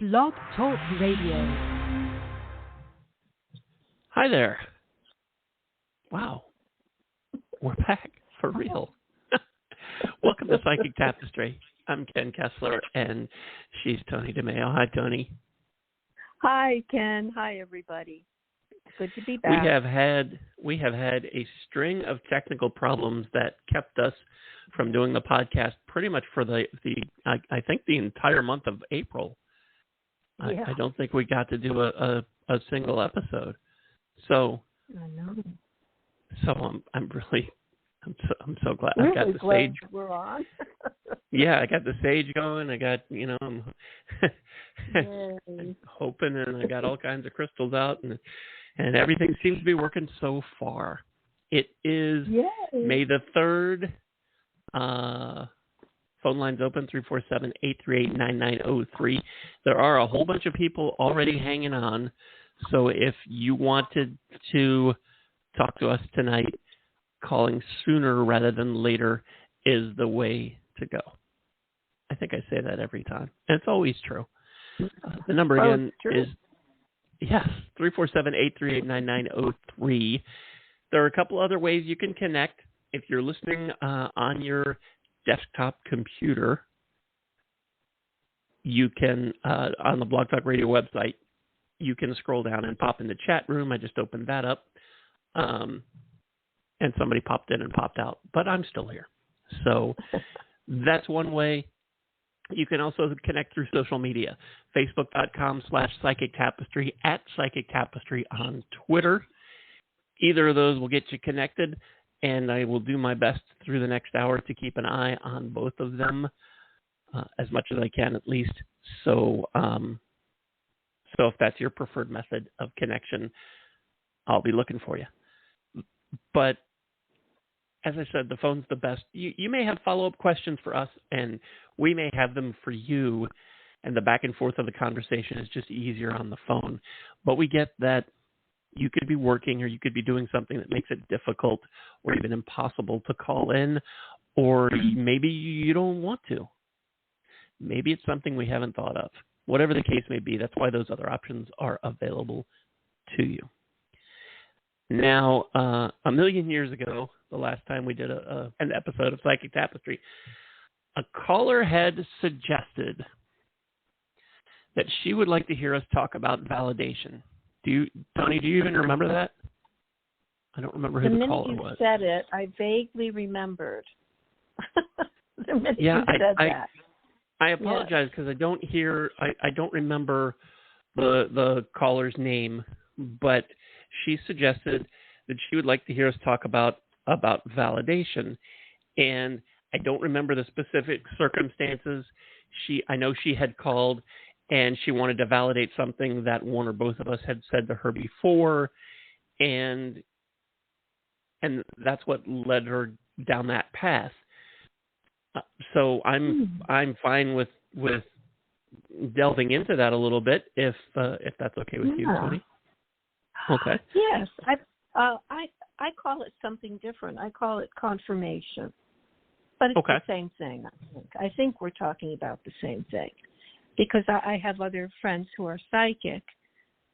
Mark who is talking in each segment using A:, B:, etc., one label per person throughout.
A: Blog Talk Radio.
B: Hi there. Wow. We're back for real. Welcome to Psychic Tapestry. I'm Ken Kessler, and she's Toni DeMaio. Hi, Toni.
C: Hi, Ken. Hi, everybody. Good to be back.
B: We have had a string of technical problems that kept us from doing the podcast pretty much for I think the entire month of April.
C: Yeah.
B: I don't think we got to do a single episode. So
C: I know.
B: So I'm so glad.
C: Really
B: I've got the
C: glad
B: sage.
C: We're on.
B: Yeah, I got the sage going. I got I'm
C: Yay.
B: hoping, and I got all kinds of crystals out, and everything seems to be working so far. It is
C: Yay.
B: May the 3rd. Phone lines open 347-838-9903. There are a whole bunch of people already hanging on. So if you wanted to talk to us tonight, calling sooner rather than later is the way to go. I think I say that every time. And it's always true. The number again is, 347-838-9903. There are a couple other ways you can connect. If you're listening on your desktop computer, you can, on the Blog Talk Radio website, you can scroll down and pop in the chat room. I just opened that up. And somebody popped in and popped out, but I'm still here. So that's one way. You can also connect through social media, facebook.com/Psychic Tapestry, @Psychic Tapestry on Twitter. Either of those will get you connected, and I will do my best through the next hour to keep an eye on both of them, as much as I can at least. So if that's your preferred method of connection, I'll be looking for you. But as I said, the phone's the best. You may have follow-up questions for us, and we may have them for you, and the back and forth of the conversation is just easier on the phone. But we get that you could be working or you could be doing something that makes it difficult or even impossible to call in, or maybe you don't want to. Maybe it's something we haven't thought of. Whatever the case may be, that's why those other options are available to you. Now, a million years ago, the last time we did an episode of Psychic Tapestry, a caller had suggested that she would like to hear us talk about validation. Toni, do you even remember that? I don't remember who the caller was.
C: The minute you said it, I vaguely remembered. The minute you said that.
B: I apologize because I don't remember the caller's name, but she suggested that she would like to hear us talk about validation. And I don't remember the specific circumstances. I know she had called and she wanted to validate something that one or both of us had said to her before, and that's what led her down that path. So I'm fine with delving into that a little bit if that's okay with you, Toni. Okay.
C: Yes, I call it something different. I call it confirmation, but it's the same thing. I think we're talking about the same thing, because I have other friends who are psychic,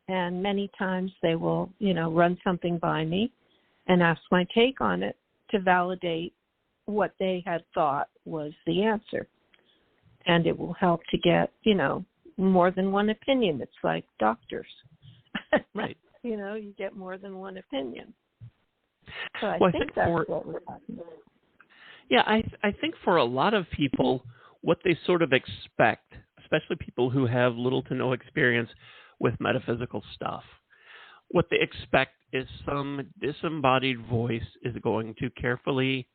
C: and many times they will, run something by me and ask my take on it to validate what they had thought was the answer. And it will help to get, more than one opinion. It's like doctors.
B: Right.
C: You get more than one opinion. So I think that's what we're talking about.
B: Yeah, I think for a lot of people, what they sort of expect, especially people who have little to no experience with metaphysical stuff, what they expect is some disembodied voice is going to carefully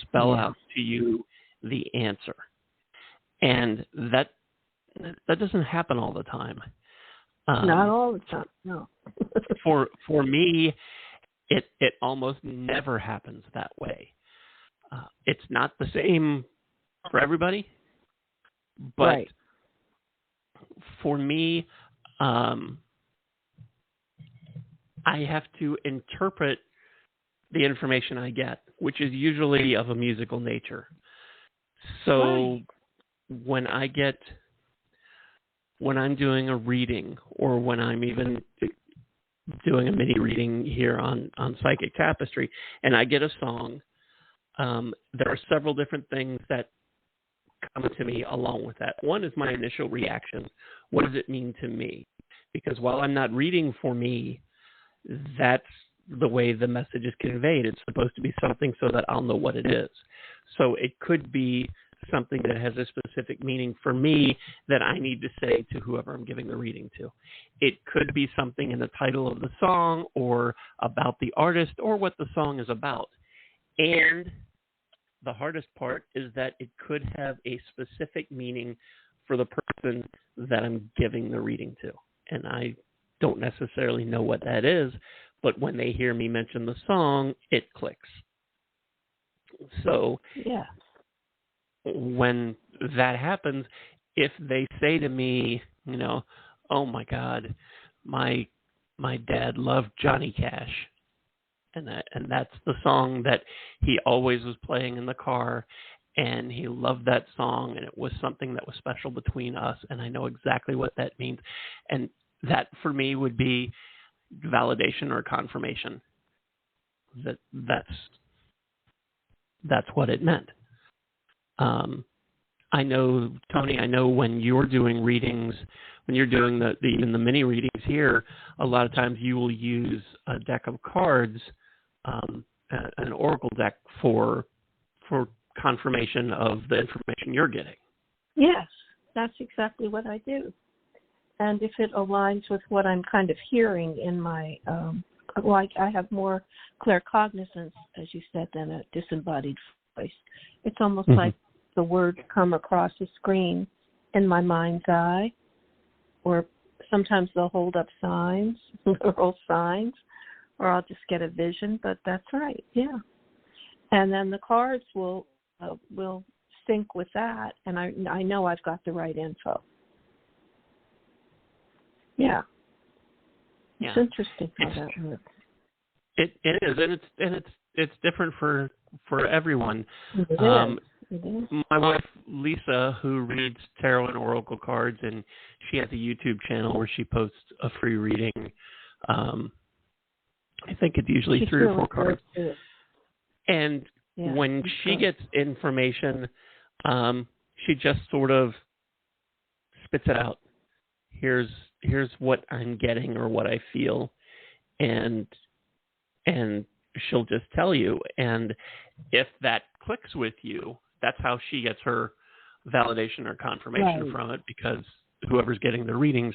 B: spell out to you the answer. And that doesn't happen all the time.
C: Not all the time, no.
B: For me, it almost never happens that way. It's not the same for everybody, but for me, I have to interpret the information I get, which is usually of a musical nature. So when I get when I'm doing a reading, or when I'm even doing a mini reading here on Psychic Tapestry, and I get a song, there are several different things that come to me along with that. One is my initial reaction. What does it mean to me? Because while I'm not reading for me, that's the way the message is conveyed. It's supposed to be something so that I'll know what it is. So it could be something that has a specific meaning for me that I need to say to whoever I'm giving the reading to. It could be something in the title of the song, or about the artist, or what the song is about. And the hardest part is that it could have a specific meaning for the person that I'm giving the reading to. And I don't necessarily know what that is, but when they hear me mention the song, it clicks. So
C: yeah.
B: When that happens, if they say to me, oh my God, my dad loved Johnny Cash, and that's the song that he always was playing in the car, and he loved that song, and it was something that was special between us, and I know exactly what that means. And that for me would be validation or confirmation that that's what it meant. I know, Toni, when you're doing readings, when you're doing even the mini readings here, a lot of times you will use a deck of cards, an oracle deck for confirmation of the information you're getting.
C: Yes, that's exactly what I do. And if it aligns with what I'm kind of hearing in my, like I have more claircognizance, as you said, than a disembodied voice. It's almost like the words come across the screen in my mind's eye, or sometimes they'll hold up signs, literal signs, or I'll just get a vision, but that's right, yeah. And then the cards will sync with that, and I know I've got the right info. Yeah. It's interesting how that works.
B: It is, and it's different for everyone.
C: It is.
B: My wife Lisa, who reads tarot and oracle cards, and she has a YouTube channel where she posts a free reading. I think it's usually 3 or 4 cards. And when she gets information, she just sort of spits it out. Here's what I'm getting or what I feel, and she'll just tell you. And if that clicks with you, that's how she gets her validation or confirmation from it, because whoever's getting the reading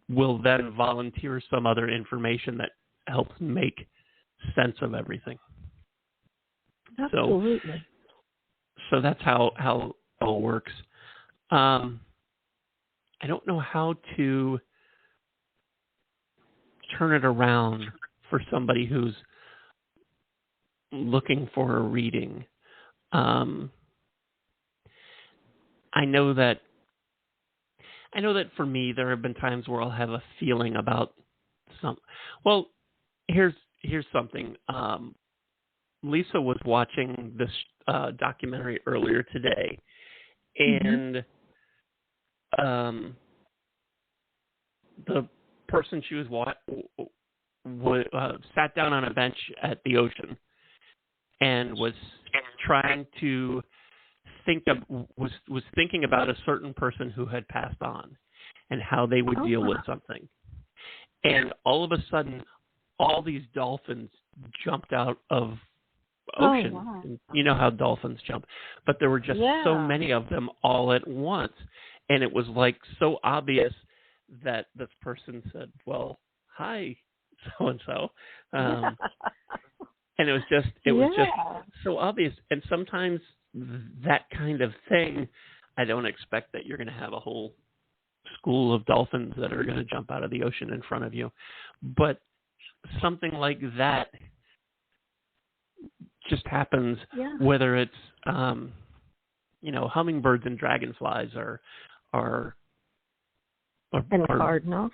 B: will then volunteer some other information that helps make sense of everything.
C: Absolutely.
B: So that's how it all works. I don't know how to turn it around for somebody who's looking for a reading. I know that for me, there have been times where I'll have a feeling about well, here's something. Lisa was watching this documentary earlier today, and the person she was sat down on a bench at the ocean and was trying to was thinking about a certain person who had passed on and how they would deal with something. And all of a sudden, all these dolphins jumped out of ocean.
C: Oh, wow.
B: You know how dolphins jump, but there were just so many of them all at once, and it was like so obvious that this person said, "Well, hi, so and so," and it was just so obvious. And sometimes that kind of thing, I don't expect that you're going to have a whole school of dolphins that are going to jump out of the ocean in front of you, but something like that just happens, whether it's hummingbirds and dragonflies are
C: cardinals.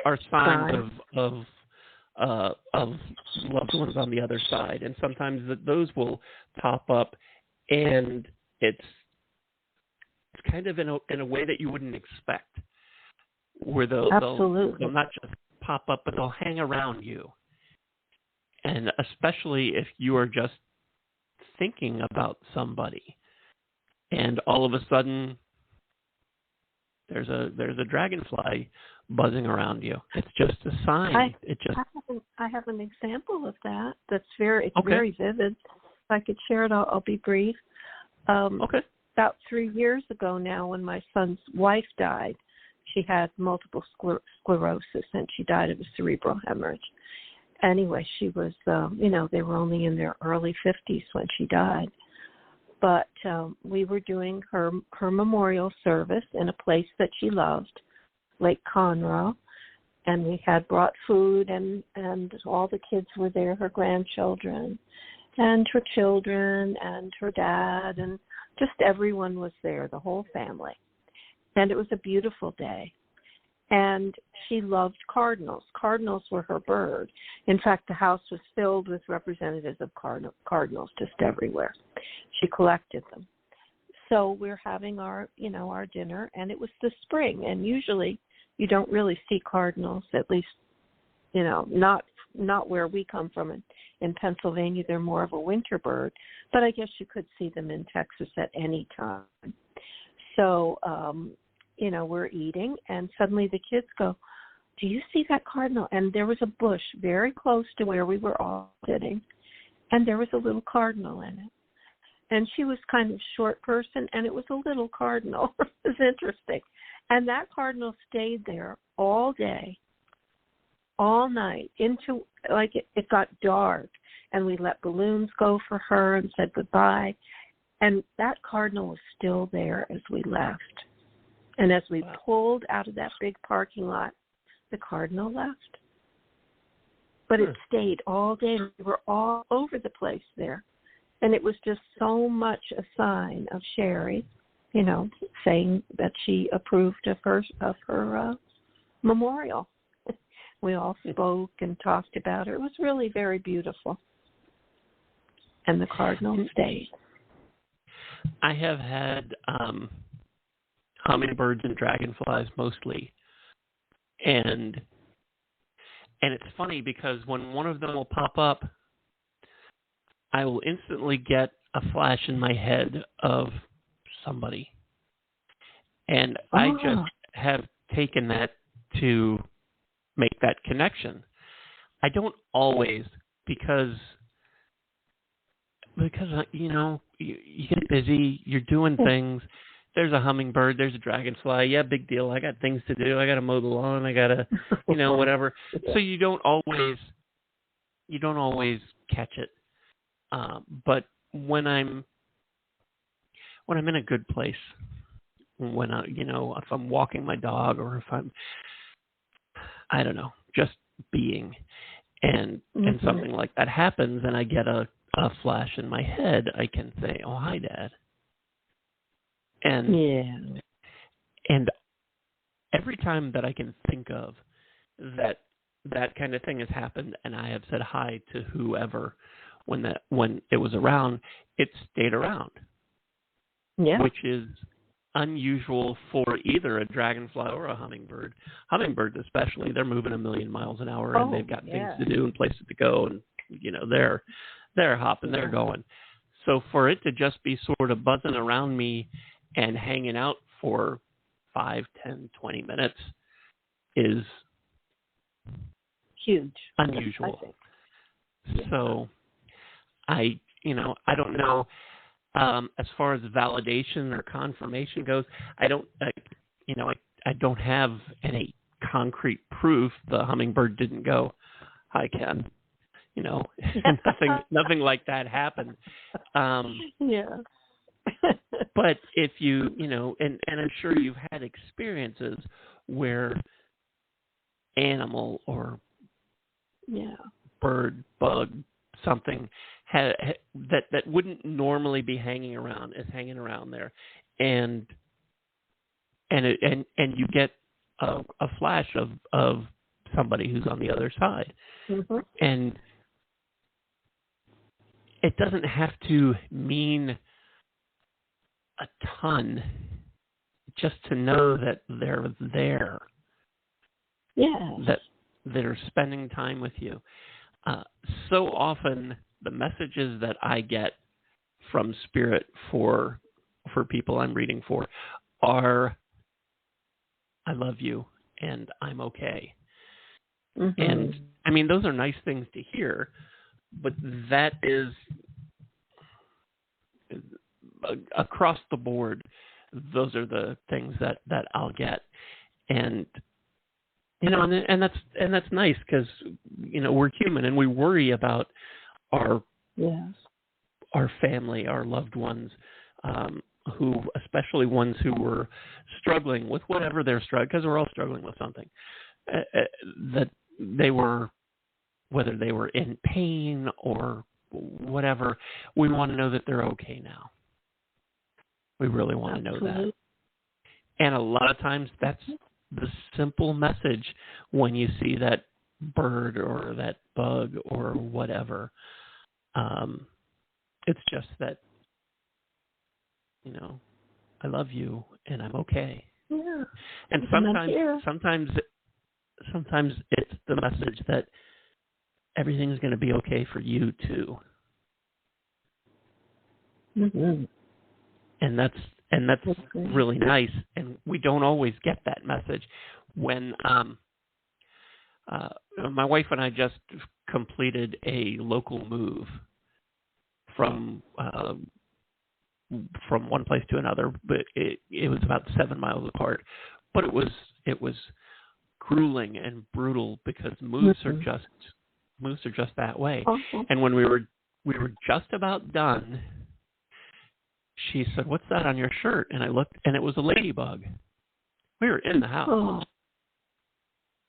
B: Are signs of loved ones on the other side, and sometimes those will pop up, and it's kind of in a way that you wouldn't expect, where they'll not just pop up, but they'll hang around you. And especially if you are just thinking about somebody, and all of a sudden there's a dragonfly buzzing around you. It's just a sign.
C: I have an example of that. That's very vivid. If I could share it, I'll be brief. About 3 years ago now, when my son's wife died, she had multiple sclerosis, and she died of a cerebral hemorrhage. Anyway, she was, they were only in their early 50s when she died. But we were doing her memorial service in a place that she loved, Lake Conroe, and we had brought food, and all the kids were there, her grandchildren, and her children, and her dad, and just everyone was there, the whole family. And it was a beautiful day. And she loved cardinals. Cardinals were her bird. In fact, the house was filled with representatives of cardinals just everywhere. She collected them. So we're having our dinner, and it was the spring. And usually you don't really see cardinals, at least, not where we come from. In Pennsylvania, they're more of a winter bird. But I guess you could see them in Texas at any time. So, we're eating, and suddenly the kids go, "Do you see that cardinal?" And there was a bush very close to where we were all sitting, and there was a little cardinal in it. And she was kind of a short person, and it was a little cardinal. It was interesting. And that cardinal stayed there all day, all night, into, it got dark, and we let balloons go for her and said goodbye. And that cardinal was still there as we left. And as we pulled out of that big parking lot, the cardinal left. But it stayed all day. We were all over the place there. And it was just so much a sign of Sherry, saying that she approved of her memorial. We all spoke and talked about it. It was really very beautiful. And the cardinal stayed.
B: I have had hummingbirds and dragonflies mostly, and it's funny because when one of them will pop up, I will instantly get a flash in my head of somebody, and I just have taken that to make that connection. I don't always, because you get busy, you're doing things. There's a hummingbird, there's a dragonfly. Yeah, big deal. I got things to do. I got to mow the lawn. I got to, whatever. So you don't always catch it. But when I'm in a good place, when if I'm walking my dog, or if I'm, I don't know, just being, and something like that happens, and I get a flash in my head, I can say, "Oh, hi, Dad." And every time that I can think of that kind of thing has happened, and I have said hi to whoever when it was around, it stayed around. Yeah. Which is unusual for either a dragonfly or a hummingbird. Hummingbirds especially, they're moving 1,000,000 miles an hour, and they've got things to do and places to go, and they're hopping, they're going. So for it to just be sort of buzzing around me and hanging out for 5, 10, 20 minutes is
C: huge,
B: unusual. So I don't know. As far as validation or confirmation goes, I don't have any concrete proof the hummingbird didn't go, "Hi, Ken." Nothing like that happened. But if you, and I'm sure you've had experiences where animal or bird, bug, something that wouldn't normally be hanging around is hanging around there, and you get a flash of somebody who's on the other side, and it doesn't have to mean a ton just to know that they're there.
C: Yes.
B: That they're spending time with you. So often the messages that I get from Spirit for people I'm reading for are, I love you and I'm okay.
C: Mm-hmm.
B: And I mean, those are nice things to hear, but that is across the board. Those are the things that I'll get. And and that's nice because we're human and we worry about our family, our loved ones, who, especially ones who were struggling with whatever they're struggling, because we're all struggling with something, that they were, whether they were in pain or whatever, we want to know that they're okay now. We really want to know that. And a lot of times that's the simple message when you see that bird or that bug or whatever. It's just that, I love you and I'm okay.
C: Yeah.
B: And sometimes it's the message that everything's going to be okay for you too.
C: Mm-hmm.
B: And that's really nice. And we don't always get that message. When my wife and I just completed a local move from one place to another, but it was about 7 miles apart. But it was grueling and brutal because moves are just that way.
C: Okay.
B: And when we were just about done, she said, "What's that on your shirt?" And I looked, and it was a ladybug. We were in the house.
C: Oh.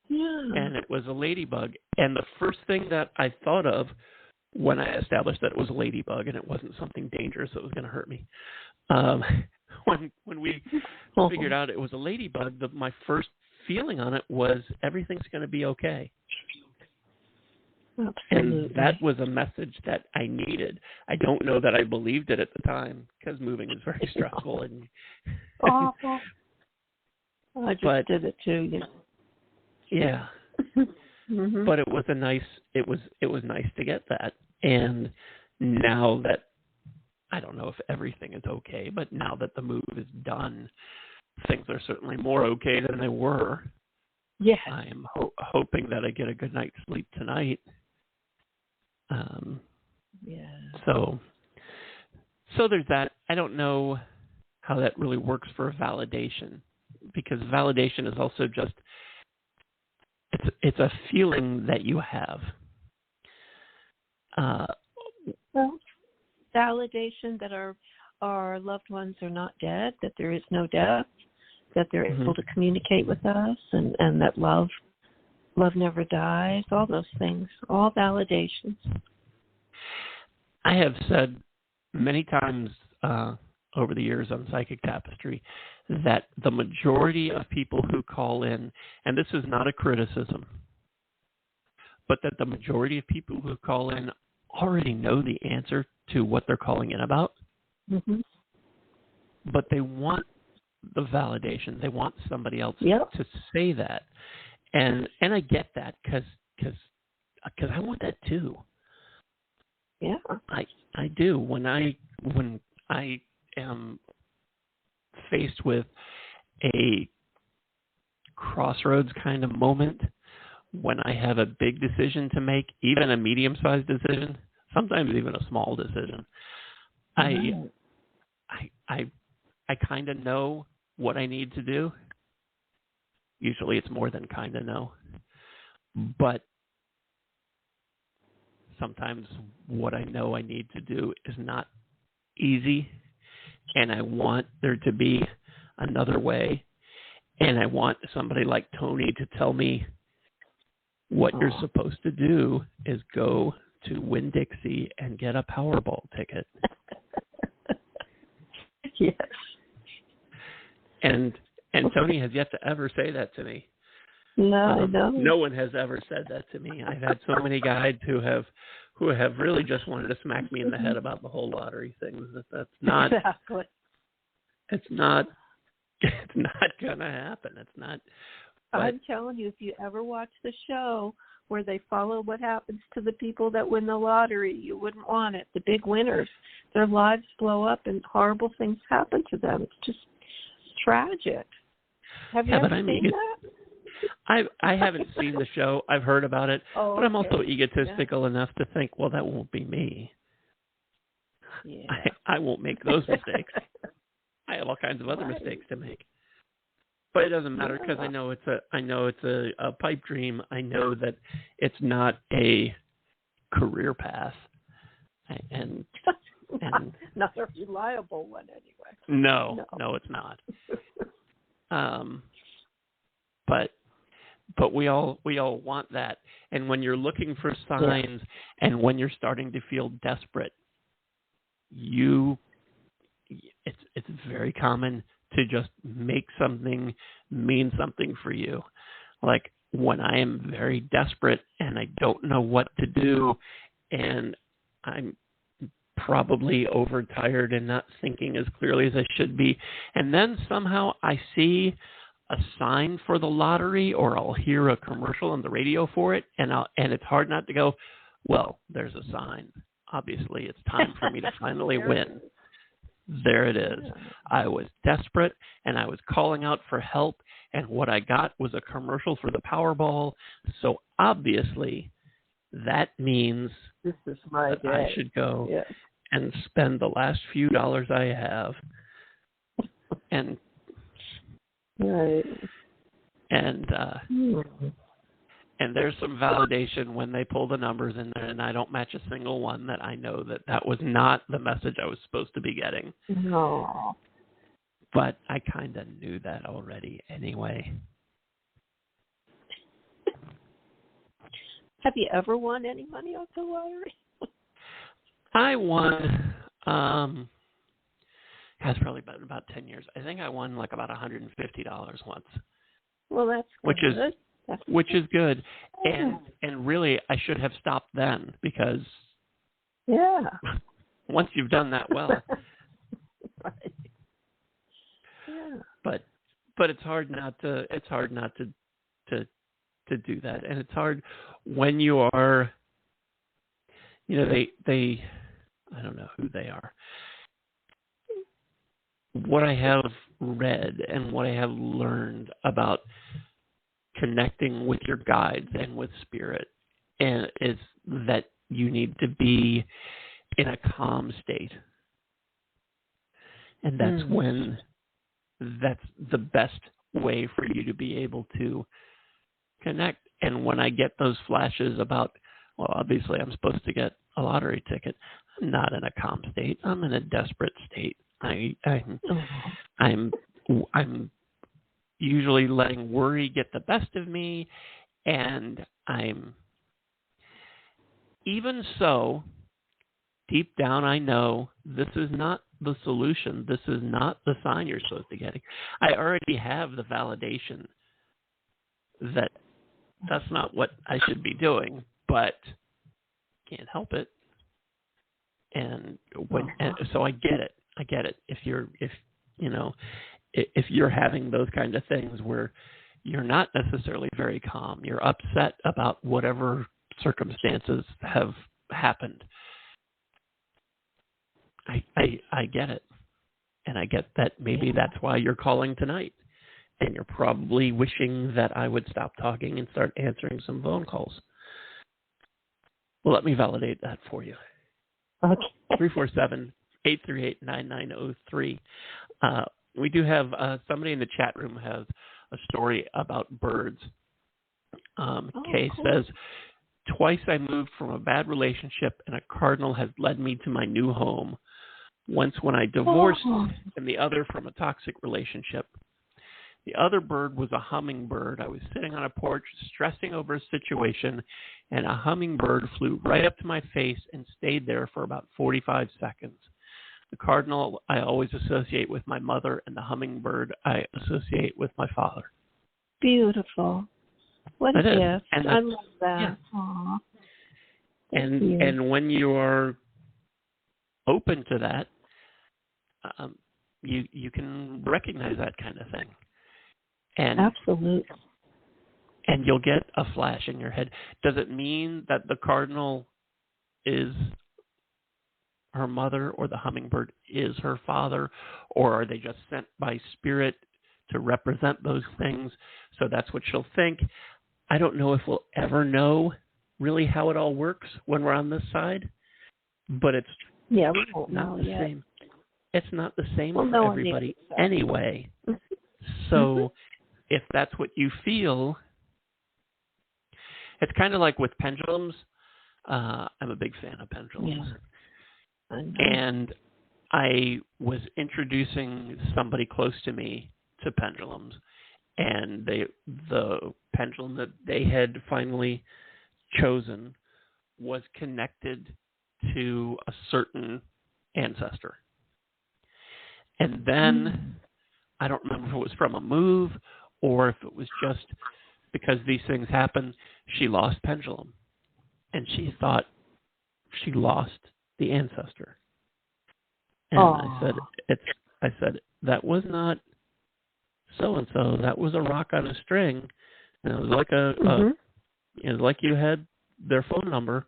C: Yeah.
B: And it was a ladybug. And the first thing that I thought of when I established that it was a ladybug and it wasn't something dangerous that was going to hurt me, when we figured out it was a ladybug, my first feeling on it was everything's going to be okay.
C: Absolutely.
B: And that was a message that I needed. I don't know that I believed it at the time because moving is very stressful and
C: awful. I just did it too.
B: Yeah.
C: Mm-hmm.
B: But it was nice to get that. And now that, I don't know if everything is okay, but now that the move is done, things are certainly more okay than they were.
C: Yes.
B: I'm hoping that I get a good night's sleep tonight. So there's that. I don't know how that really works for validation, because validation is also just, it's a feeling that you have.
C: Well, validation that our loved ones are not dead, that there is no death, that they're able to communicate with us, and that love never dies, all those things, all validations.
B: I have said many times over the years on Psychic Tapestry that the majority of people who call in, and this is not a criticism, but that the majority of people who call in already know the answer to what they're calling in about, but they want the validation. They want somebody else to say that. And I get that because I want that too.
C: Yeah,
B: I do. When I am faced with a crossroads kind of moment, when I have a big decision to make, even a medium-sized decision, sometimes even a small decision, I kind of know what I need to do. Usually it's more than kind of know. But sometimes what I know I need to do is not easy, and I want there to be another way, and I want somebody like Toni to tell me what you're supposed to do is go to Winn-Dixie and get a Powerball ticket.
C: Yes.
B: And Toni has yet to ever say that to me.
C: No,
B: no one has ever said that to me. I've had so many guides who have really just wanted to smack me in the head about the whole lottery thing. That's not
C: exactly.
B: It's not It's not going to happen. It's not. But
C: I'm telling you, if you ever watch the show where they follow what happens to the people that win the lottery, you wouldn't want it. The big winners, their lives blow up and horrible things happen to them. It's just tragic. Have you ever seen that?
B: I haven't seen the show. I've heard about it, but I'm also egotistical enough to think, well, that won't be me.
C: Yeah.
B: I won't make those mistakes. I have all kinds of other mistakes to make. But it doesn't matter because I know it's a pipe dream. I know that it's not a career path, and
C: not a reliable one anyway.
B: No, it's not. But we all want that. And when you're looking for signs, and when you're starting to feel desperate, it's very common to just make something mean something for you. Like when I am very desperate and I don't know what to do, and I'm probably overtired and not thinking as clearly as I should be, and then somehow I see a sign for the lottery, or I'll hear a commercial on the radio for it, and it's hard not to go, well, there's a sign. Obviously, it's time for me to finally win. There it is. Yeah. I was desperate, and I was calling out for help, and what I got was a commercial for the Powerball. So obviously, that means
C: this is my day.
B: I should go and spend the last few dollars I have, and and there's some validation when they pull the numbers in there, and I don't match a single one, that I know that was not the message I was supposed to be getting.
C: No.
B: But I kind of knew that already anyway.
C: Have you ever won any money off the lottery?
B: I won, has probably been about 10 years. I think I won like about $150 once.
C: Well, that's good.
B: Which is good. And really, I should have stopped then, because once you've done that well.
C: Right. Yeah.
B: But it's hard not to do that. And it's hard when you are, they I don't know who they are. What I have read and what I have learned about connecting with your guides and with spirit, and is that you need to be in a calm state, and that's the best way for you to be able to connect. And when I get those flashes about, well, obviously I'm supposed to get a lottery ticket, I'm not in a calm state. I'm in a desperate state. I'm usually letting worry get the best of me, and I'm, even so, deep down I know this is not the solution. This is not the sign you're supposed to be getting. I already have the validation that that's not what I should be doing, but can't help it. And so I get it. If you're having those kind of things where you're not necessarily very calm, you're upset about whatever circumstances have happened, I get it. And I get that maybe that's why you're calling tonight. And you're probably wishing that I would stop talking and start answering some phone calls. Well, let me validate that for you.
C: Okay.
B: 347-838-9903. We do have somebody in the chat room has a story about birds. Kay says, twice I moved from a bad relationship, and a cardinal has led me to my new home. Once when I divorced, and the other from a toxic relationship. The other bird was a hummingbird. I was sitting on a porch stressing over a situation, and a hummingbird flew right up to my face and stayed there for about 45 seconds. The cardinal I always associate with my mother, and the hummingbird I associate with my father.
C: Beautiful. What a gift. I love that.
B: Yeah. And when you are open to that, you can recognize that kind of thing. And
C: absolutely.
B: And you'll get a flash in your head. Does it mean that the cardinal is her mother or the hummingbird is her father, or are they just sent by spirit to represent those things? So that's what she'll think. I don't know if we'll ever know really how it all works when we're on this side, but it's
C: we won't
B: not
C: know
B: the
C: yet.
B: same. It's not the same
C: Well,
B: for
C: no one
B: everybody
C: knows.
B: anyway. So if that's what you feel, it's kind of like with pendulums. I'm a big fan of pendulums.
C: Yeah.
B: And I was introducing somebody close to me to pendulums, and the pendulum that they had finally chosen was connected to a certain ancestor. And then, I don't remember if it was from a move or if it was just because these things happen, she lost pendulum. And she thought she lost the ancestor. And I said, that was not so-and-so. That was a rock on a string. And it was like it was like you had their phone number,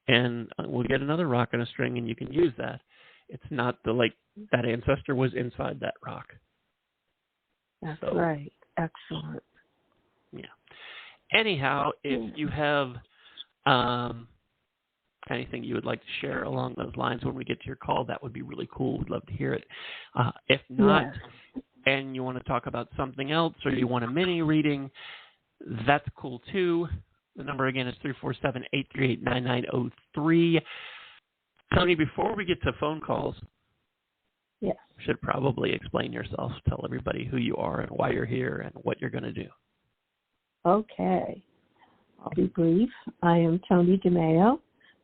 B: and we'll get another rock on a string, and you can use that. It's not that ancestor was inside that rock.
C: That's right. Excellent.
B: Yeah. Anyhow, if you have anything you would like to share along those lines when we get to your call, that would be really cool. We'd love to hear it. If not, and you want to talk about something else, or you want a mini reading, that's cool too. The number again is 347-838-9903. Toni, before we get to phone calls, you should probably explain yourself. Tell everybody who you are and why you're here and what you're going to do.
C: Okay. I'll be brief. I am Toni DeMaio,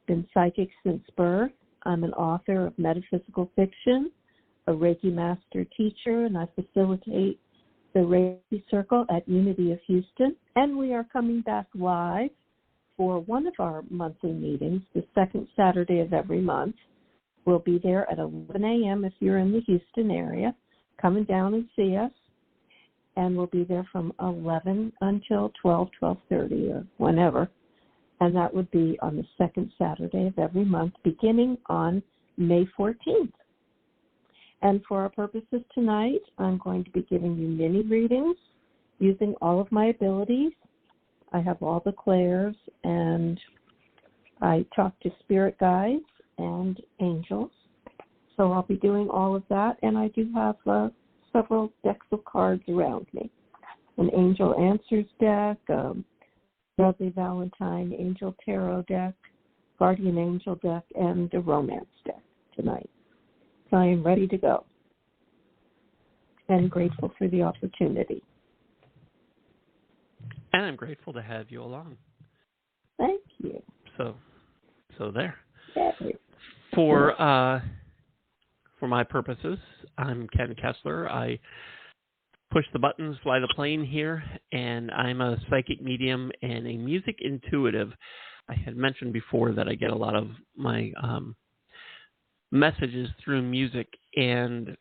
C: been psychic since birth. I'm an author of metaphysical fiction, a Reiki master teacher, and I facilitate the Reiki Circle at Unity of Houston. And we are coming back live for one of our monthly meetings, the second Saturday of every month. We'll be there at 11 a.m. if you're in the Houston area. Come down and see us. And we'll be there from 11 until 12:30, or whenever. And that would be on the second Saturday of every month, beginning on May 14th. And for our purposes tonight, I'm going to be giving you mini readings using all of my abilities. I have all the clairs, and I talk to spirit guides and angels. So I'll be doing all of that, and I do have several decks of cards around me. An Angel Answers deck, Dudley Valentine Angel Tarot deck, Guardian Angel deck, and a Romance deck tonight. So I am ready to go and grateful for the opportunity.
B: And I'm grateful to have you along.
C: Thank you.
B: So there.
C: Yay.
B: For my purposes, I'm Ken Kessler. I push the buttons, fly the plane here, and I'm a psychic medium and a music intuitive. I had mentioned before that I get a lot of my messages through music, and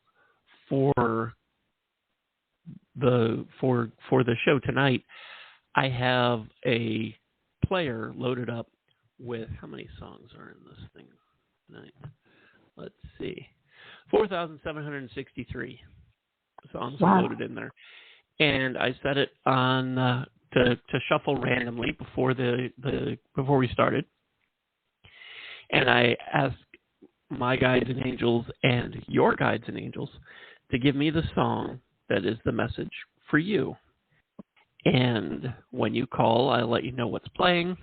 B: for the show tonight, I have a player loaded up with, how many songs are in this thing tonight? Let's see. 4,763 songs are loaded in there. And I set it on to shuffle randomly before before we started. And I asked my guides and angels and your guides and angels to give me the song that is the message for you. And when you call, I'll let you know what's playing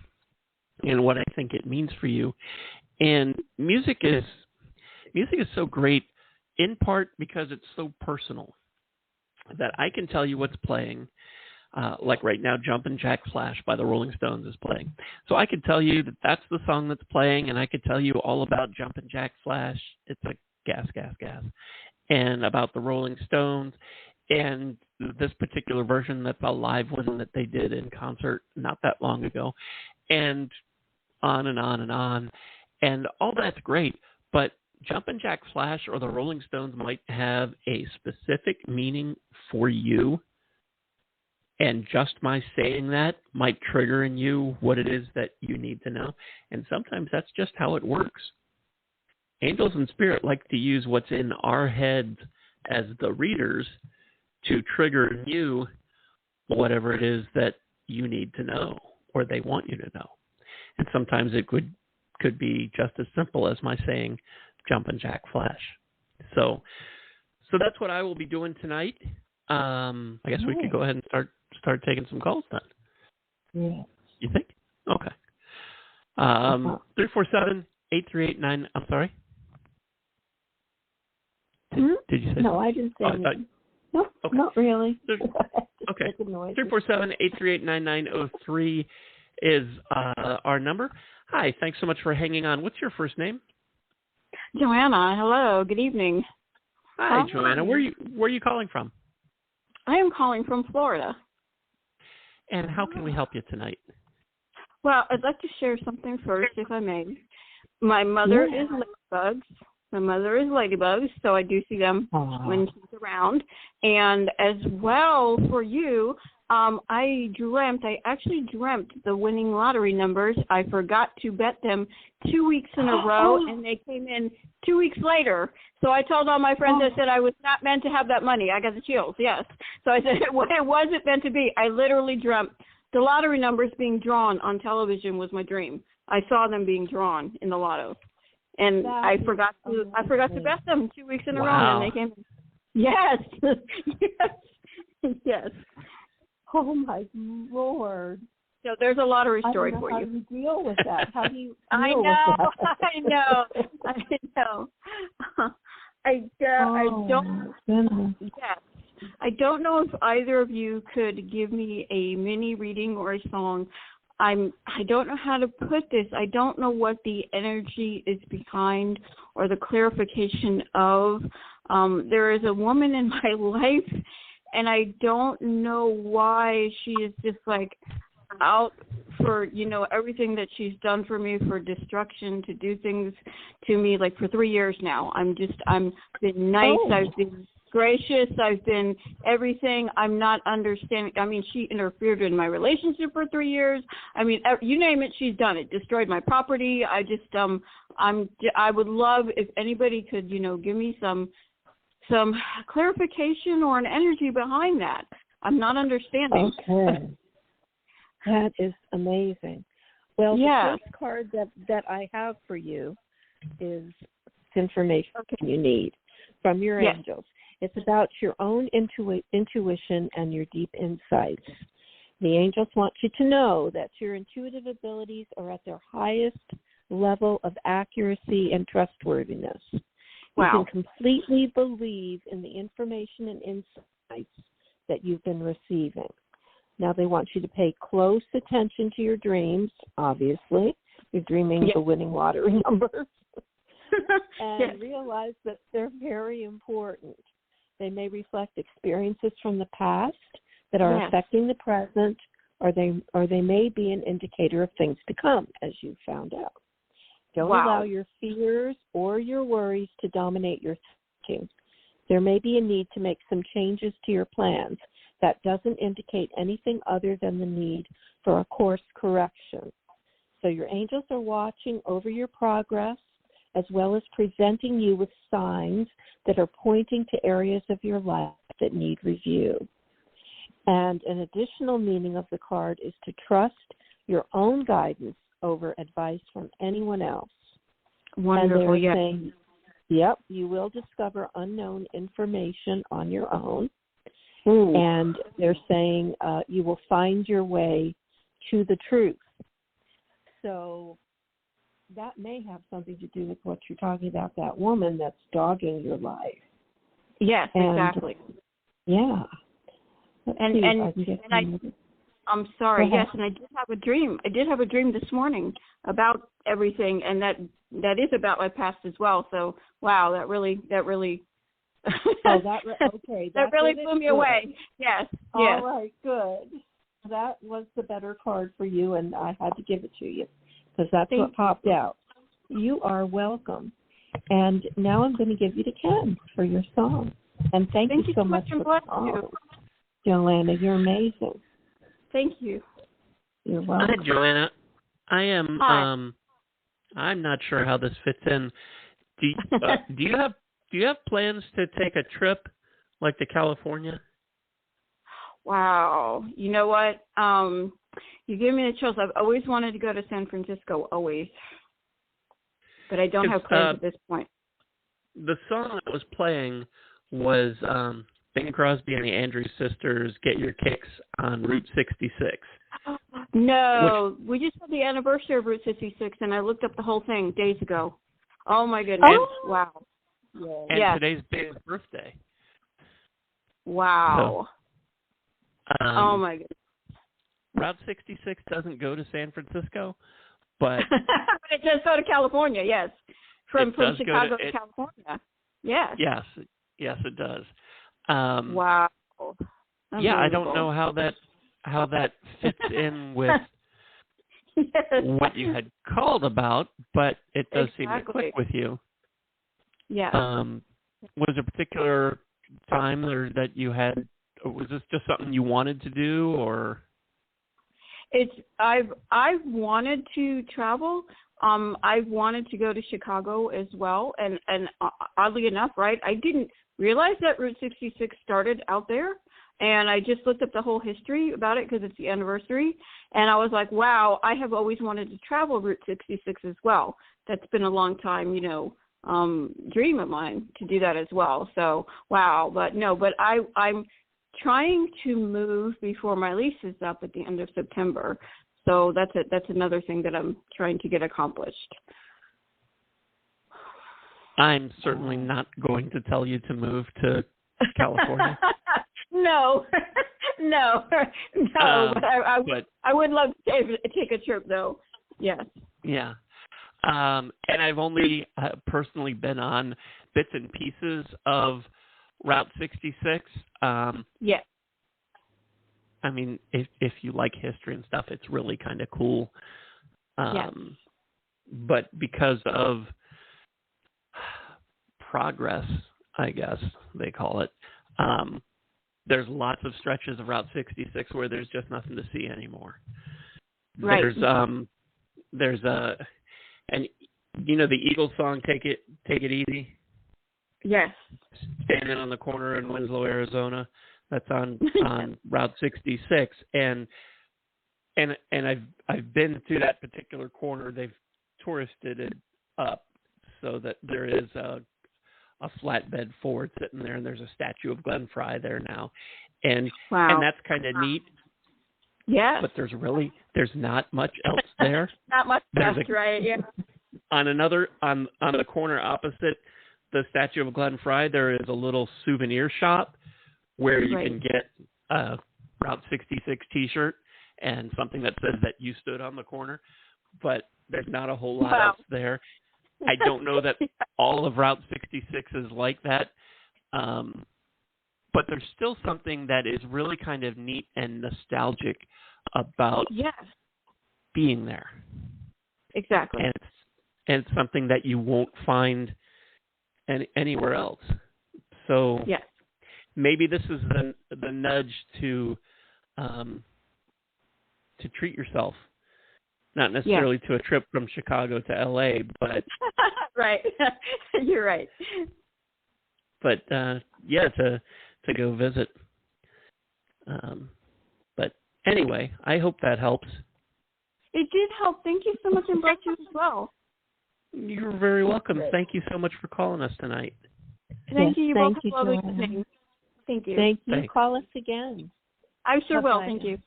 B: and what I think it means for you. And music is so great, in part because it's so personal, that I can tell you what's playing. Like right now, Jumpin' Jack Flash by the Rolling Stones is playing. So I could tell you that that's the song that's playing, and I could tell you all about Jumpin' Jack Flash. It's like gas, gas, gas. And about the Rolling Stones, and this particular version that's a live one that they did in concert not that long ago, and on and on and on. And all that's great, but Jumpin' Jack Flash or the Rolling Stones might have a specific meaning for you, and just my saying that might trigger in you what it is that you need to know. And sometimes that's just how it works. Angels and Spirit like to use what's in our heads as the readers to trigger in you whatever it is that you need to know or they want you to know. And sometimes it could be just as simple as my saying, Jumpin' Jack Flash. So that's what I will be doing tonight. I guess we could go ahead and start taking some calls then.
C: Yeah.
B: You think? Okay. 347-8389. I'm sorry. Did you say?
C: No, I didn't say anything. No, okay. Not really.
B: Okay. 347-838-9903 is our number. Hi, thanks so much for hanging on. What's your first name?
D: Joanna. Hello. Good evening.
B: Hi, Joanna. Where are you calling from?
D: I am calling from Florida.
B: And how can we help you tonight?
D: Well, I'd like to share something first, if I may. My mother is ladybugs. So I do see them when she's around. And as well for you, I actually dreamt the winning lottery numbers. I forgot to bet them 2 weeks in a row, and they came in 2 weeks later. So I told all my friends, I said I was not meant to have that money. I got the chills, yes. So I said it wasn't meant to be. I literally dreamt the lottery numbers being drawn on television was my dream. I saw them being drawn in the lotto. And I forgot to bet them 2 weeks in a row, and they came in. Yes. Yes.
C: Oh, my Lord.
D: So there's a lottery story for you.
C: How do you deal with that? How do you deal
D: I
C: with that?
D: I know. I don't know if either of you could give me a mini reading or a song. I don't know how to put this. I don't know what the energy is behind or the clarification of. There is a woman in my life, and I don't know why she is just like out for, everything that she's done for me, for destruction, to do things to me, like for 3 years now. I'm been nice. I've been gracious. I've been everything. I'm not understanding. I mean, she interfered in my relationship for 3 years. I mean, you name it, she's done it. Destroyed my property. I would love if anybody could, give me some clarification or an energy behind that. I'm not understanding.
C: Okay. That is amazing. Well, the first card that I have for you is information you need from your angels. It's about your own intuition and your deep insights. The angels want you to know that your intuitive abilities are at their highest level of accuracy and trustworthiness. You can completely believe in the information and insights that you've been receiving. Now they want you to pay close attention to your dreams, obviously. You're dreaming the winning lottery numbers. And realize that they're very important. They may reflect experiences from the past that are affecting the present, or they may be an indicator of things to come, as you found out. Don't allow your fears or your worries to dominate your thinking. There may be a need to make some changes to your plans. That doesn't indicate anything other than the need for a course correction. So your angels are watching over your progress, as well as presenting you with signs that are pointing to areas of your life that need review. And an additional meaning of the card is to trust your own guidance over advice from anyone else.
D: Wonderful,
C: and they're saying, you will discover unknown information on your own. And they're saying you will find your way to the truth. So that may have something to do with what you're talking about, that woman that's dogging your life.
D: Yes, exactly.
C: Yeah.
D: I'm sorry. Yes, and I did have a dream. I did have a dream this morning about everything, and that is about my past as well. So, that really
C: that really
D: blew me away. Yes.
C: All right, good. That was the better card for you, and I had to give it to you because that's what popped out. You are welcome. And now I'm going to give you to Ken for your song. And thank you so much for calling. Joanna, you're amazing.
D: Thank you.
C: You're welcome.
B: Hi, Joanna. I am. I'm not sure how this fits in. Do you have plans to take a trip like to California?
D: Wow. You know what? You give me the chills. I've always wanted to go to San Francisco, always. But I don't have plans at this point.
B: The song that was playing was Bing Crosby and the Andrews Sisters, Get Your Kicks on Route 66.
D: No, we just had the anniversary of Route 66, and I looked up the whole thing days ago. Oh, my goodness. Wow.
B: And today's Bing's birthday.
D: Wow.
B: So,
D: oh, my goodness.
B: Route 66 doesn't go to San Francisco, but...
D: but it does go to California, yes. From Chicago to California. Yes.
B: Yes, it does.
D: Wow.
B: Yeah, I don't know how that fits in with what you had called about, but it does seem to click with you.
D: Yeah.
B: Was there a particular time that you had? Was this just something you wanted to do, or?
D: I've wanted to travel. I've wanted to go to Chicago as well, and oddly enough, right, I didn't realize that Route 66 started out there, and I just looked up the whole history about it because it's the anniversary, and I was like, wow, I have always wanted to travel Route 66 as well. That's been a long time, dream of mine to do that as well. So, wow, but I'm trying to move before my lease is up at the end of September. So that's another thing that I'm trying to get accomplished.
B: I'm certainly not going to tell you to move to California.
D: No. But I would love to take a trip, though. Yes.
B: Yeah. And I've only personally been on bits and pieces of Route 66.
D: Yes.
B: I mean, if you like history and stuff, it's really kind of cool.
D: Yes.
B: But because of progress, I guess they call it, there's lots of stretches of Route 66 where there's just nothing to see anymore.
D: Right.
B: There's and the Eagles song, Take It Easy?
D: Yes.
B: Standing on the corner in Winslow, Arizona. That's on Route 66, and I've been to that particular corner. They've touristed it up so that there is a flatbed Ford sitting there, and there's a statue of Glenn Frey there now, and that's kind of neat.
D: Yeah.
B: But there's not much else there.
D: Not much else, right? Yeah.
B: On the corner opposite the statue of Glenn Frey, there is a little souvenir shop where you can get a Route 66 T-shirt and something that says that you stood on the corner, but there's not a whole lot else there. I don't know that all of Route 66 is like that, but there's still something that is really kind of neat and nostalgic about being there.
D: Exactly.
B: And it's something that you won't find anywhere else. So maybe this is the nudge to treat yourself, not necessarily to a trip from Chicago to LA, but
D: right. You're right.
B: But to go visit. But anyway, I hope that helps.
D: It did help. Thank you so much, and bless you as well.
B: You're very welcome. Thank you so much for calling us tonight.
D: Thank you. You both
C: you,
D: have lovely evening. Thank you.
C: Thank you.
B: Thanks.
C: Call us again.
D: I sure will.
C: Bye-bye.
D: Thank you.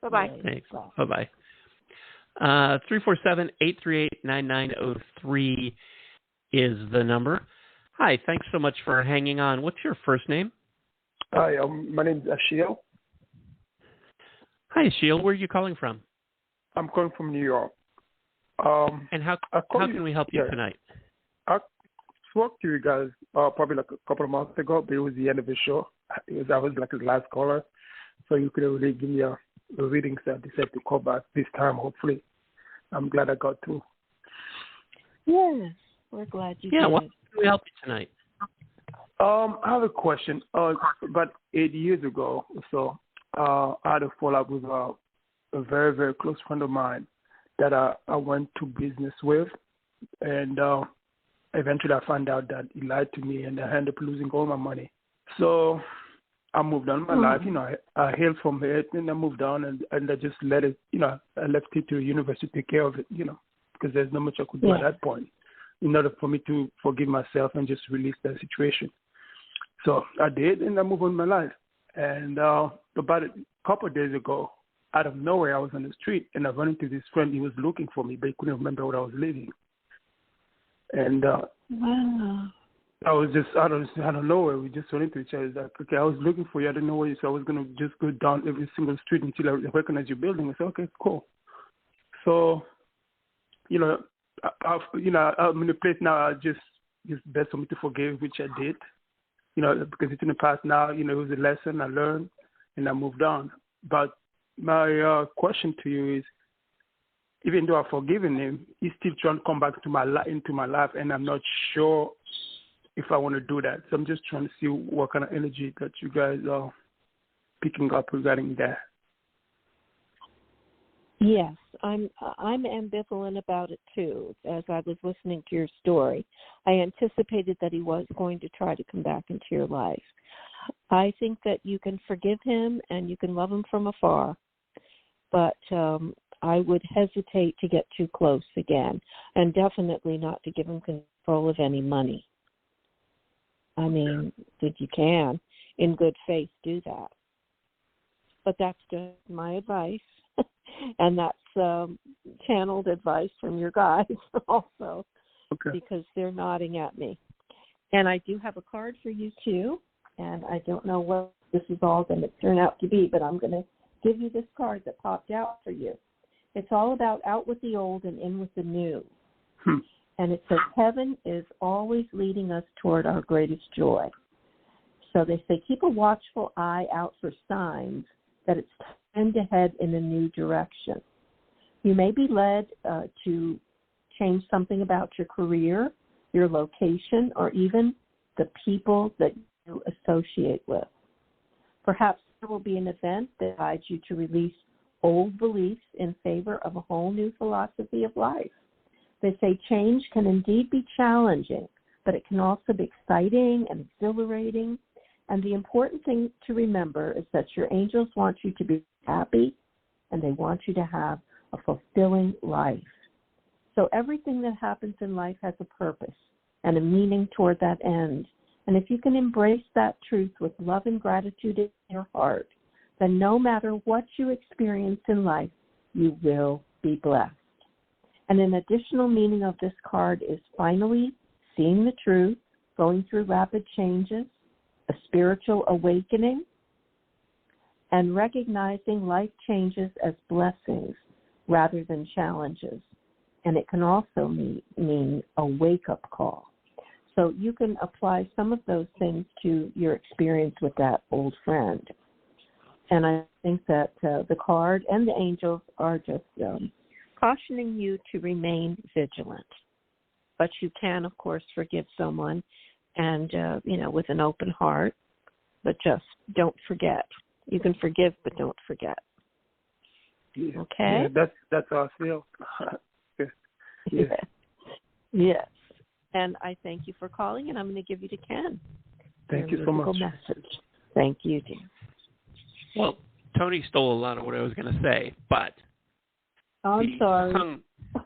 D: Bye-bye.
B: Thanks. Bye-bye. 347-838-9903 is the number. Hi, thanks so much for hanging on. What's your first name?
E: Hi, my name is Ashiel.
B: Hi, Ashiel. Where are you calling from?
E: I'm calling from New York.
B: And how can we help you tonight?
E: I spoke to you guys probably like a couple of months ago, but it was the end of the show. I was like the last caller, so you could really give me a reading. So I decided to call back this time, hopefully. I'm glad I got through.
C: Yes. We're glad you
B: Yeah,
C: did.
B: well, how can we help you tonight?
E: I have a question. About 8 years ago or so, I had a fallout with a very, very close friend of mine that I went to business with, and eventually I found out that he lied to me, and I ended up losing all my money. So I moved on in my life. I healed from it, and I moved on, and I just let it. I left it to the universe to take care of it. Because there's not much I could do at that point in order for me to forgive myself and just release that situation. So I did, and I moved on in my life. And about a couple of days ago, out of nowhere, I was on the street, and I ran into this friend. He was looking for me, but he couldn't remember where I was living. And
C: wow.
E: I was just out of nowhere. We just ran into each other. Like, okay, I was looking for you. I didn't know where you. So I was gonna just go down every single street until I recognized your building. I said, okay, cool. So, I'm in a place now. It's best for me to forgive, which I did. Because it's in the past now. It was a lesson I learned, and I moved on. But my question to you is, even though I've forgiven him, he's still trying to come back into my life, and I'm not sure if I want to do that. So I'm just trying to see what kind of energy that you guys are picking up regarding that.
C: Yes, I'm ambivalent about it too. As I was listening to your story, I anticipated that he was going to try to come back into your life. I think that you can forgive him and you can love him from afar, but I would hesitate to get too close again, and definitely not to give him control of any money. I mean, if you can, in good faith, do that. But that's just my advice, and that's channeled advice from your guys also, because they're nodding at me. And I do have a card for you, too, and I don't know what this is all going to turn out to be, but I'm going to give you this card that popped out for you. It's all about out with the old and in with the new. And it says, heaven is always leading us toward our greatest joy. So they say, keep a watchful eye out for signs that it's time to head in a new direction. You may be led to change something about your career, your location, or even the people that you associate with. Perhaps there will be an event that guides you to release old beliefs in favor of a whole new philosophy of life. They say change can indeed be challenging, but it can also be exciting and exhilarating. And the important thing to remember is that your angels want you to be happy, and they want you to have a fulfilling life. So everything that happens in life has a purpose and a meaning toward that end. And if you can embrace that truth with love and gratitude in your heart, then no matter what you experience in life, you will be blessed. And an additional meaning of this card is finally seeing the truth, going through rapid changes, a spiritual awakening, and recognizing life changes as blessings rather than challenges. And it can also mean a wake-up call. So you can apply some of those things to your experience with that old friend. And I think that the card and the angels are just cautioning you to remain vigilant. But you can, of course, forgive someone and, with an open heart. But just don't forget. You can forgive, but don't forget.
E: Yeah.
C: Okay?
E: Yeah, that's how I feel. Yeah.
C: Yes. And I thank you for calling, and I'm going to give you to Ken.
E: Thank you so much.
C: Message. Thank you, dear.
B: Well, Toni stole a lot of what I was going to say, but...
C: I'm sorry.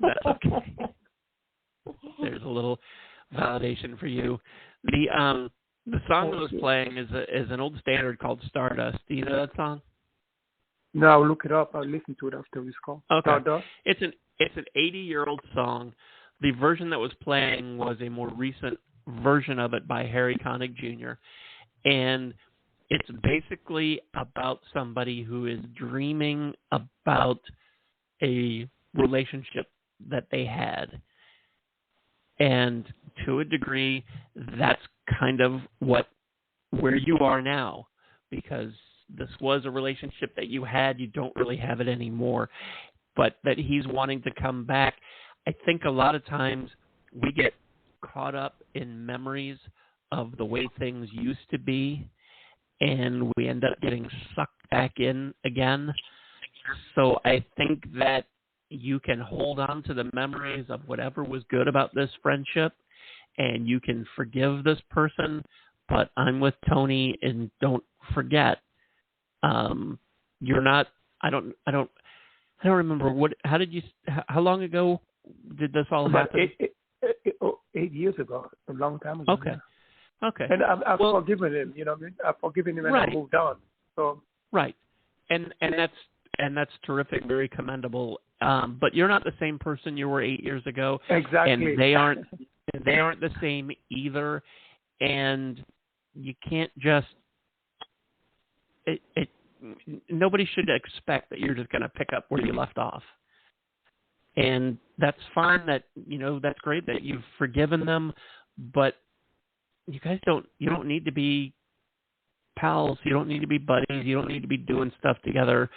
B: That's okay. There's a little validation for you. The song that was playing is an old standard called Stardust. Do you know that song?
E: No, I'll look it up. I'll listen to it after this call.
B: Okay.
E: Stardust?
B: It's an 80-year-old song. The version that was playing was a more recent version of it by Harry Connick Jr. And it's basically about somebody who is dreaming about a relationship that they had. And to a degree, that's kind of where you are now, because this was a relationship that you had. You don't really have it anymore, but that he's wanting to come back. I think a lot of times we get caught up in memories of the way things used to be, and we end up getting sucked back in again. So I think that you can hold on to the memories of whatever was good about this friendship, and you can forgive this person. But I'm with Toni, and don't forget, you're not. I don't remember how long ago did this all happen?
E: 8 years ago, a long time ago.
B: Okay.
E: Yeah.
B: Okay.
E: And I've forgiven him. You know what I mean? I've forgiven him and I moved on. So.
B: Right. And that's terrific, very commendable. But you're not the same person you were 8 years ago.
E: Exactly.
B: And they aren't the same either. And you can't just nobody should expect that you're just going to pick up where you left off. And that's fine. That's great that you've forgiven them, but you guys don't need to be pals. You don't need to be buddies. You don't need to be doing stuff together.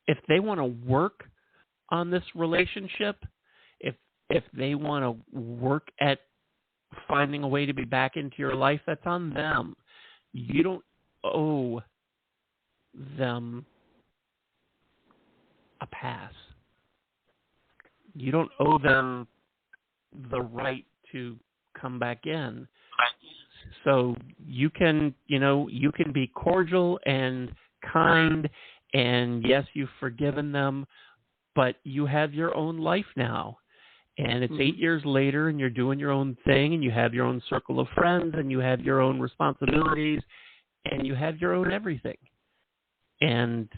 B: If they want to work on this relationship, if they want to work at finding a way to be back into your life, that's on them. You don't owe them a pass. You don't owe them the right to come back in. So you can be cordial and kind, and yes, you've forgiven them, but you have your own life now. And it's 8 years later, and you're doing your own thing, and you have your own circle of friends, and you have your own responsibilities, and you have your own everything. And,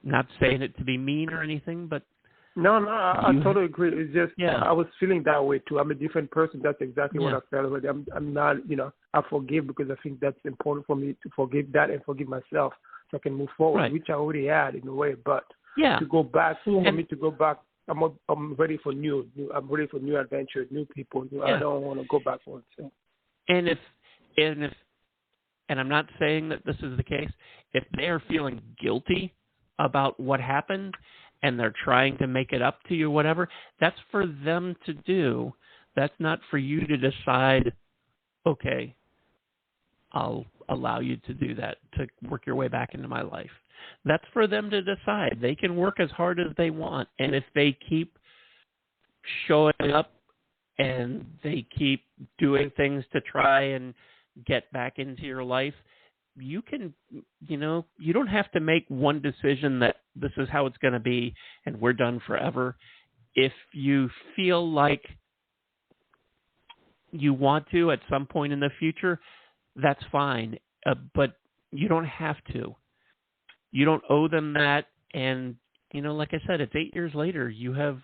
B: not saying it to be mean or anything, but...
E: No, I totally agree. It's just, I was feeling that way too. I'm a different person. That's exactly what I felt. But I'm not, I forgive because I think that's important for me to forgive that and forgive myself so I can move forward, which I already had in a way. But to go back, for me to go back, I'm ready for new. I'm ready for new adventure, new people. I don't want to go backwards. So.
B: And I'm not saying that this is the case. If they are feeling guilty about what happened and they're trying to make it up to you, whatever, that's for them to do. That's not for you to decide, okay, I'll allow you to do that, to work your way back into my life. That's for them to decide. They can work as hard as they want. And if they keep showing up and they keep doing things to try and get back into your life, you can, you don't have to make one decision that this is how it's going to be and we're done forever. If you feel like you want to at some point in the future, that's fine. But you don't have to. You don't owe them that. And, like I said, it's 8 years later. You have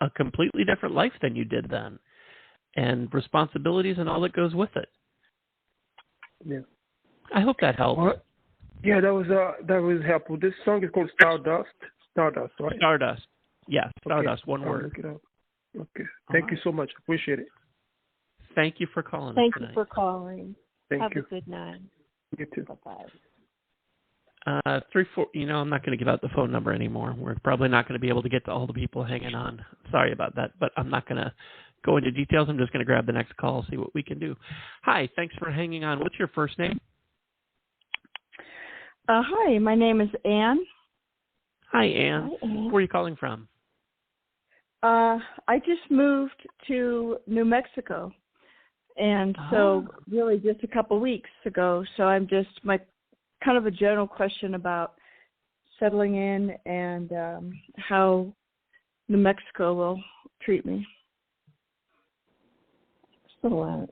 B: a completely different life than you did then, and responsibilities and all that goes with it.
E: Yeah.
B: I hope that helps.
E: Well, yeah, that was helpful. This song is called Stardust. Stardust, right?
B: Stardust. Yeah, Stardust, one word.
E: Look it up. Okay. Thank you so much. Appreciate it.
B: Thank you for calling.
C: Thank you for calling.
E: Thank you.
C: Have a good night.
E: You too.
C: Bye-bye.
B: 34. I'm not going to give out the phone number anymore. We're probably not going to be able to get to all the people hanging on. Sorry about that, but I'm not going to go into details. I'm just going to grab the next call, see what we can do. Hi, thanks for hanging on. What's your first name?
D: Hi, my name is Ann.
B: Hi, Ann. Where are you calling from?
D: I just moved to New Mexico, and so really just a couple weeks ago. So I'm just kind of a general question about settling in and how New Mexico will treat me.
C: Excellent.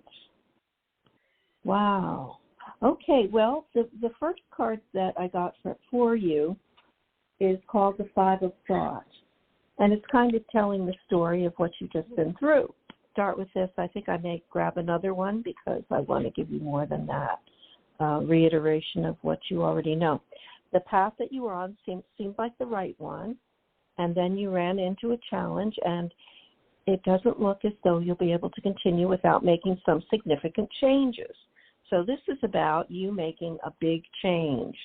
C: Wow. Okay, well, the first card that I got for you is called the Five of Thought, and it's kind of telling the story of what you've just been through. Start with this. I think I may grab another one because I want to give you more than that. Reiteration of what you already know. The path that you were on seemed like the right one, and then you ran into a challenge, and it doesn't look as though you'll be able to continue without making some significant changes. So this is about you making a big change.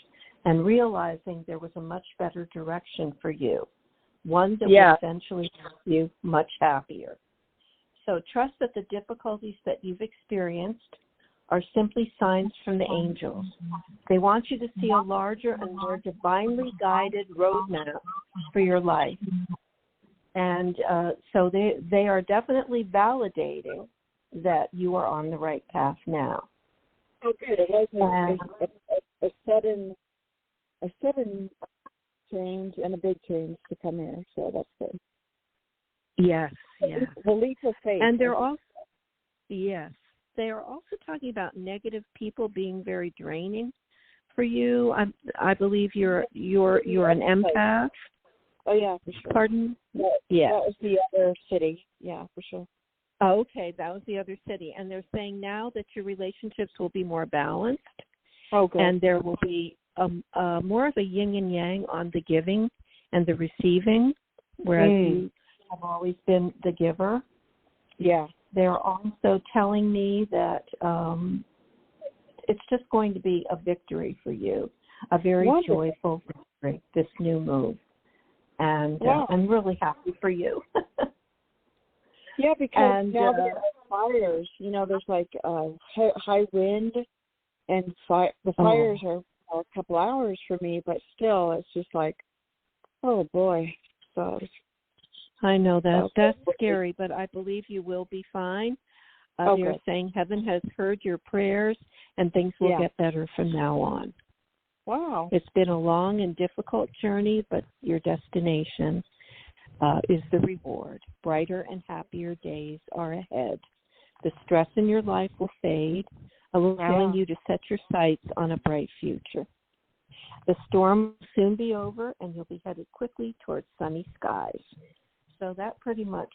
C: and realizing there was a much better direction for you, one that will eventually make you much happier. So trust that the difficulties that you've experienced are simply signs from the angels. They want you to see a larger and more divinely guided roadmap for your life. And so they are definitely validating that you are on the right path now.
D: Okay, it was a sudden change and a big change to come here, so that's good.
C: Yes.
D: The leap of faith.
C: And they're also talking about negative people being very draining for you. I believe you're an empath.
D: Oh yeah, for sure.
C: Pardon?
D: Yeah, that was the other city. Yeah, for sure.
C: Oh, okay, that was the other city. And they're saying now that your relationships will be more balanced.
D: Oh, good.
C: And there will be more of a yin and yang on the giving and the receiving, whereas you have always been the giver.
D: Yeah.
C: They're also telling me that it's just going to be a victory for you, a very joyful victory, this new move. And I'm really happy for you.
D: Yeah, because now there are fires. There's like high wind, and the fires are a couple hours for me, but still, it's just like, oh boy. So
C: I know that's scary, but I believe you will be fine. They're saying heaven has heard your prayers, and things will get better from now on.
D: Wow.
C: It's been a long and difficult journey, but your destination is the reward. Brighter and happier days are ahead. The stress in your life will fade, allowing you to set your sights on a bright future. The storm will soon be over, and you'll be headed quickly towards sunny skies. So that pretty much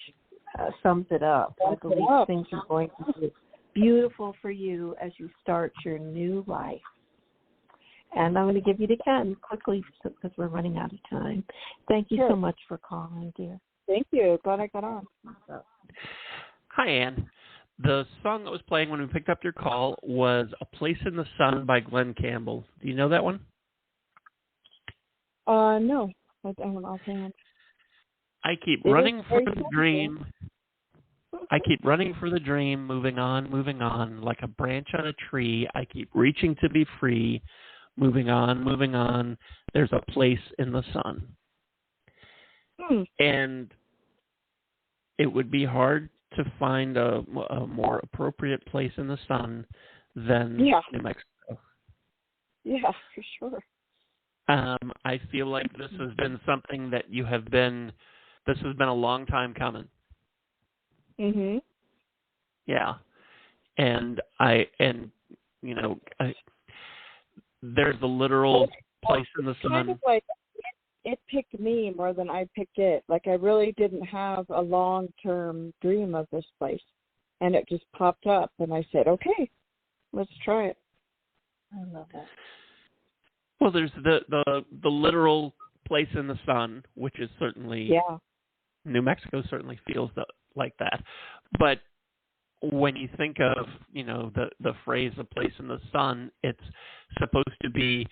C: sums it up. I believe things are going to be beautiful for you as you start your new life. And I'm going to give you to Ken quickly because we're running out of time. Thank you so much for calling, dear.
D: Thank you. Glad I got on.
B: Hi, Ann. The song that was playing when we picked up your call was A Place in the Sun by Glenn Campbell. Do you know that one?
D: No. I don't offhand.
B: I keep running for the dream. I keep running for the dream, moving on, like a branch on a tree. I keep reaching to be free, moving on. There's a place in the sun. And it would be hard to find a more appropriate place in the sun than New Mexico.
D: Yeah, for sure.
B: I feel like this has been something that this has been a long time coming.
D: Mhm.
B: Yeah. And there's a literal place in the sun.
D: Kind of like it picked me more than I picked it. Like I really didn't have a long-term dream of this place, and it just popped up, and I said, "Okay, let's try it."
C: I love that.
B: Well, there's the literal place in the sun, which is certainly New Mexico certainly feels like that. But when you think of the phrase "a place in the sun," it's supposed to be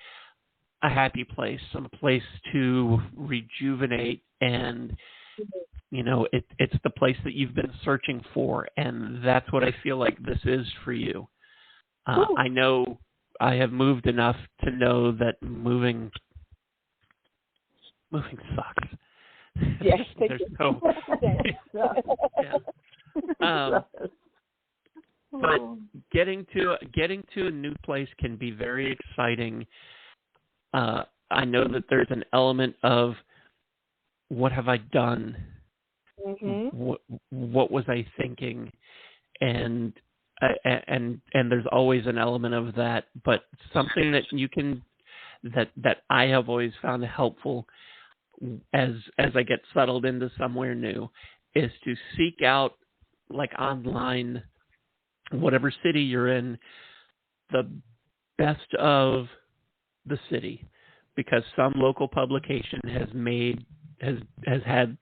B: a happy place, some place to rejuvenate, and it's the place that you've been searching for, and that's what I feel like this is for you. I know I have moved enough to know that moving sucks.
D: Yes,
B: there's no. But getting to a new place can be very exciting. I know that there's an element of what have I done?
D: Mm-hmm.
B: What was I thinking? And there's always an element of that, but something that you can that I have always found helpful as I get settled into somewhere new is to seek out, like online, whatever city you're in, the best of the city, because some local publication has had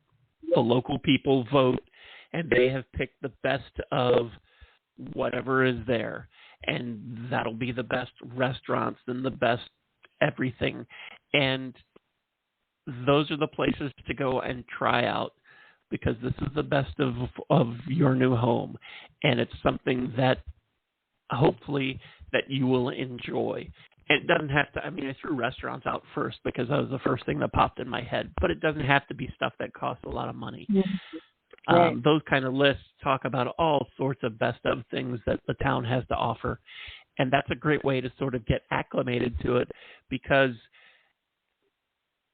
B: the local people vote, and they have picked the best of whatever is there, and that'll be the best restaurants and the best everything. And those are the places to go and try out, because this is the best of your new home. And it's something that hopefully that you will enjoy. And it doesn't have to, I mean, I threw restaurants out first because that was the first thing that popped in my head, but it doesn't have to be stuff that costs a lot of money. Right. Those kind of lists talk about all sorts of best of things that the town has to offer. And that's a great way to sort of get acclimated to it, because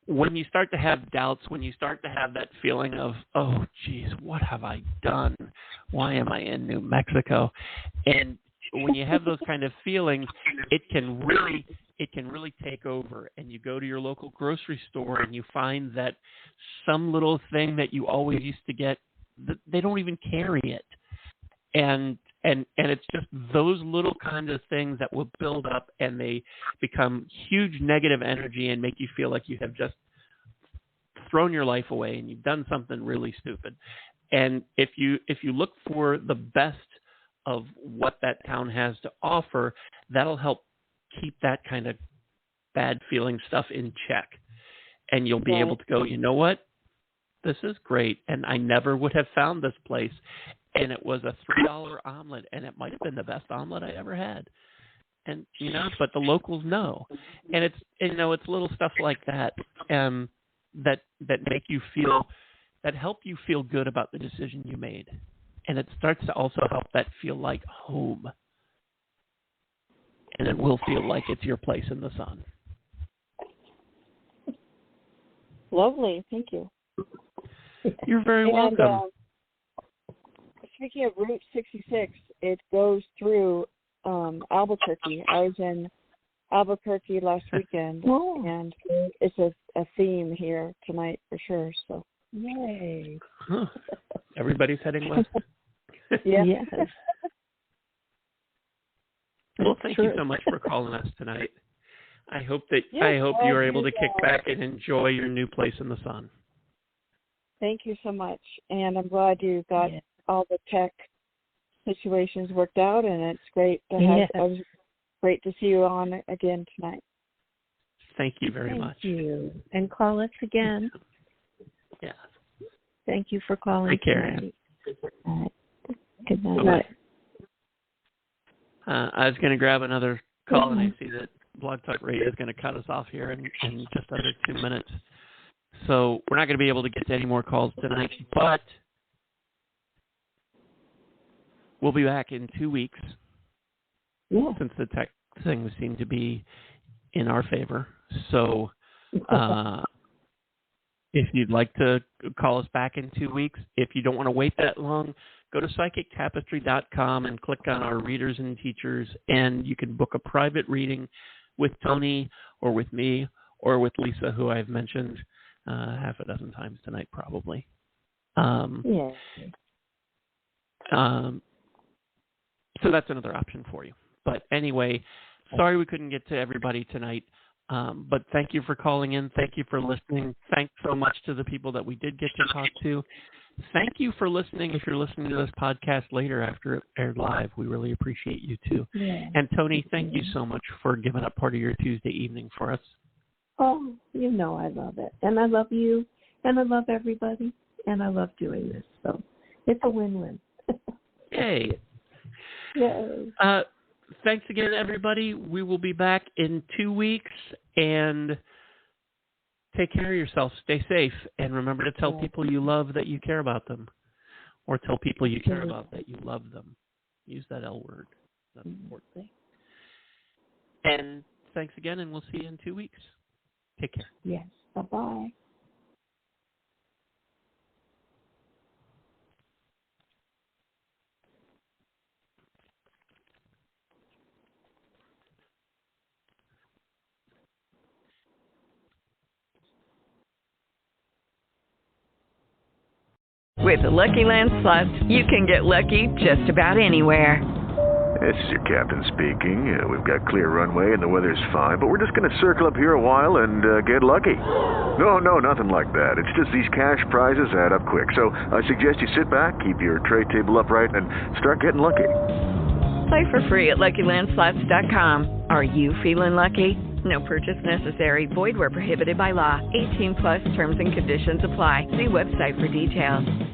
B: when you start to have doubts, when you start to have that feeling of, oh, geez, what have I done? Why am I in New Mexico? And when you have those kind of feelings, it can really take over. And you go to your local grocery store and you find that some little thing that you always used to get, they don't even carry it. And it's just those little kinds of things that will build up, and they become huge negative energy and make you feel like you have just thrown your life away and you've done something really stupid. And if you look for the best of what that town has to offer, that'll help keep that kind of bad feeling stuff in check. And you'll be able to go, you know what? This is great. And I never would have found this place. And it was a $3 omelet, and it might have been the best omelet I ever had. And, but the locals know. And it's, it's little stuff like that, that make you feel, that help you feel good about the decision you made. And it starts to also help that feel like home. And it will feel like it's your place in the sun.
D: Lovely. Thank you.
B: You're very welcome.
D: Speaking of Route 66, it goes through Albuquerque. I was in Albuquerque last weekend, and it's a theme here tonight for sure. So, yay!
B: Huh. Everybody's heading west.
D: Yes.
B: Well, thank you so much for calling us tonight. I hope you are able to kick back and enjoy your new place in the sun.
D: Thank you so much, and I'm glad you got all the tech situations worked out, and it's great to have. It was great to see you on again tonight.
B: Thank you very much.
C: Thank you, and call us again.
B: Yeah.
C: Thank you for calling.
B: Take care.
C: Good night.
B: Bye-bye. I was going to grab another call, and I see that Blog Talk Radio is going to cut us off here in just under 2 minutes. So we're not going to be able to get to any more calls tonight, but we'll be back in 2 weeks, since the tech things seem to be in our favor. So if you'd like to call us back in 2 weeks, if you don't want to wait that long, go to psychictapestry.com and click on our readers and teachers, and you can book a private reading with Toni or with me or with Lisa, who I've mentioned half a dozen times tonight probably. So that's another option for you. But anyway, sorry we couldn't get to everybody tonight. But thank you for calling in. Thank you for listening. Thanks so much to the people that we did get to talk to. Thank you for listening. If you're listening to this podcast later after it aired live, we really appreciate you too. Yeah. And Toni, thank you so much for giving up part of your Tuesday evening for us.
C: Oh, I love it. And I love you. And I love everybody. And I love doing this. So it's a win-win.
B: Yay.
C: Yay.
B: Thanks again, everybody. We will be back in 2 weeks, and take care of yourself. Stay safe, and remember to tell people you love that you care about them, or tell people you care about that you love them. Use that L word. That's important thing. And thanks again, and we'll see you in 2 weeks. Take care.
C: Yes. Bye-bye.
F: With the Lucky Land Slots, you can get lucky just about anywhere.
G: This is your captain speaking. We've got clear runway and the weather's fine, but we're just going to circle up here a while and get lucky. No, nothing like that. It's just these cash prizes add up quick. So I suggest you sit back, keep your tray table upright, and start getting lucky.
F: Play for free at LuckyLandSlots.com. Are you feeling lucky? No purchase necessary. Void where prohibited by law. 18+ terms and conditions apply. See website for details.